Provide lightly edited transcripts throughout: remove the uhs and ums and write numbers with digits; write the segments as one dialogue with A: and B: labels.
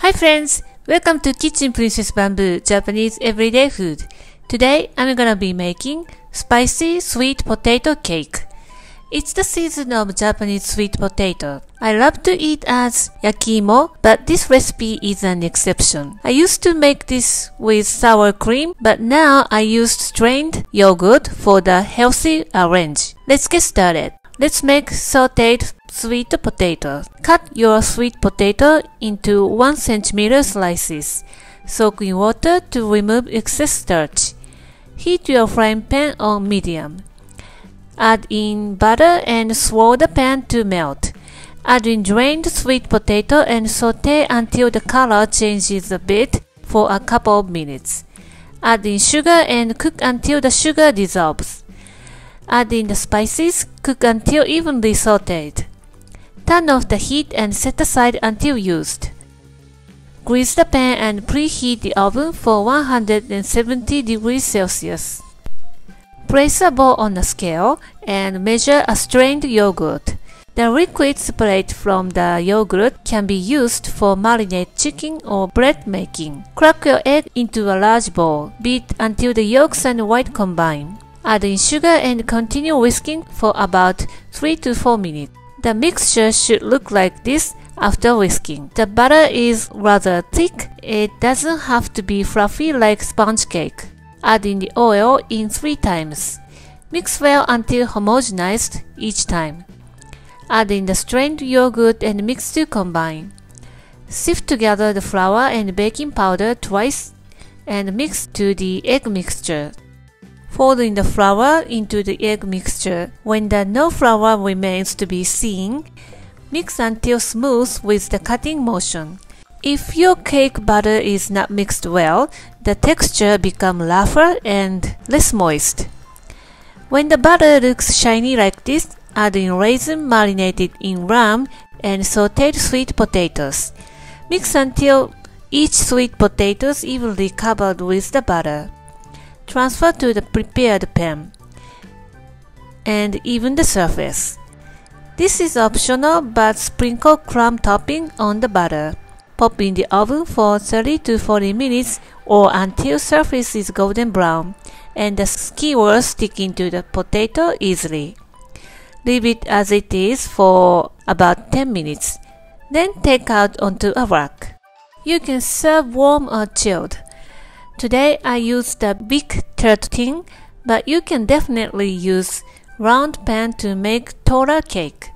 A: Hi friends! Welcome to Kitchen Princess Bamboo Japanese Everyday Food. Today I'm gonna be making spicy sweet potato cake. It's the season of Japanese sweet potato. I love to eat as Yakiimo, but this recipe is an exception. I used to make this with sour cream, but now I used strained yogurt for the healthy range. Let's get started. Let's make sauteed sweet potato. Cut your sweet potato into 1 cm slices. Soak in water to remove excess starch. Heat your frying pan on medium. Add in butter and swirl the pan to melt. Add in drained sweet potato and saute until the color changes a bit for a couple of minutes. Add in sugar and cook until the sugar dissolves. Add in the spices, cook until evenly sauteed. Turn off the heat and set aside until used. Grease the pan and preheat the oven for 170 degrees Celsius. Place a bowl on a scale and measure a strained yogurt. The liquid separate from the yogurt can be used for marinated chicken or bread making. Crack your egg into a large bowl. Beat until the yolks and white combine. Add in sugar and continue whisking for about 3 to 4 minutes. The mixture should look like this after whisking. The batter is rather thick. It doesn't have to be fluffy like sponge cake. Add in the oil in 3 times. Mix well until homogenized each time. Add in the strained yogurt and mix to combine. Sift together the flour and baking powder twice and mix to the egg mixture. Fold in the flour into the egg mixture. When no flour remains to be seen, mix until smooth with the cutting motion. If your cake batter is not mixed well, the texture becomes rougher and less moist. When the batter looks shiny like this, add in raisins marinated in rum and sauteed sweet potatoes. Mix until each sweet potato is evenly covered with the batter. Transfer to the prepared pan and even the surface. This is optional, but sprinkle crumb topping on the batter. Pop in the oven for 30 to 40 minutes or until surface is golden brown and the skewers stick into the potato easily. Leave it as it is for about 10 minutes. Then take out onto a rack. You can serve warm or chilled. Today I used the big turtle tin, but you can definitely use round pan to make taller cake.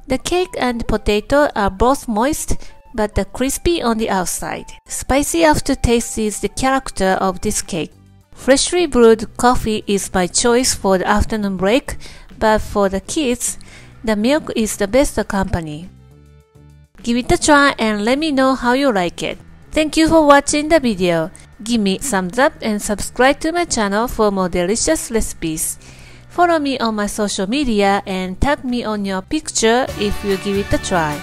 A: The cake and potato are both moist but crispy on the outside. Spicy aftertaste is the character of this cake. Freshly brewed coffee is my choice for the afternoon break, but for the kids, the milk is the best company. Give it a try and let me know how you like it. Thank you for watching the video. Give me a thumbs up and subscribe to my channel for more delicious recipes. Follow me on my social media and tag me on your picture if you give it a try.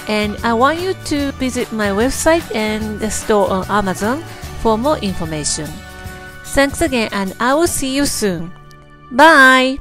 A: And I want you to visit my website and the store on Amazon for more information. Thanks again and I will see you soon. Bye!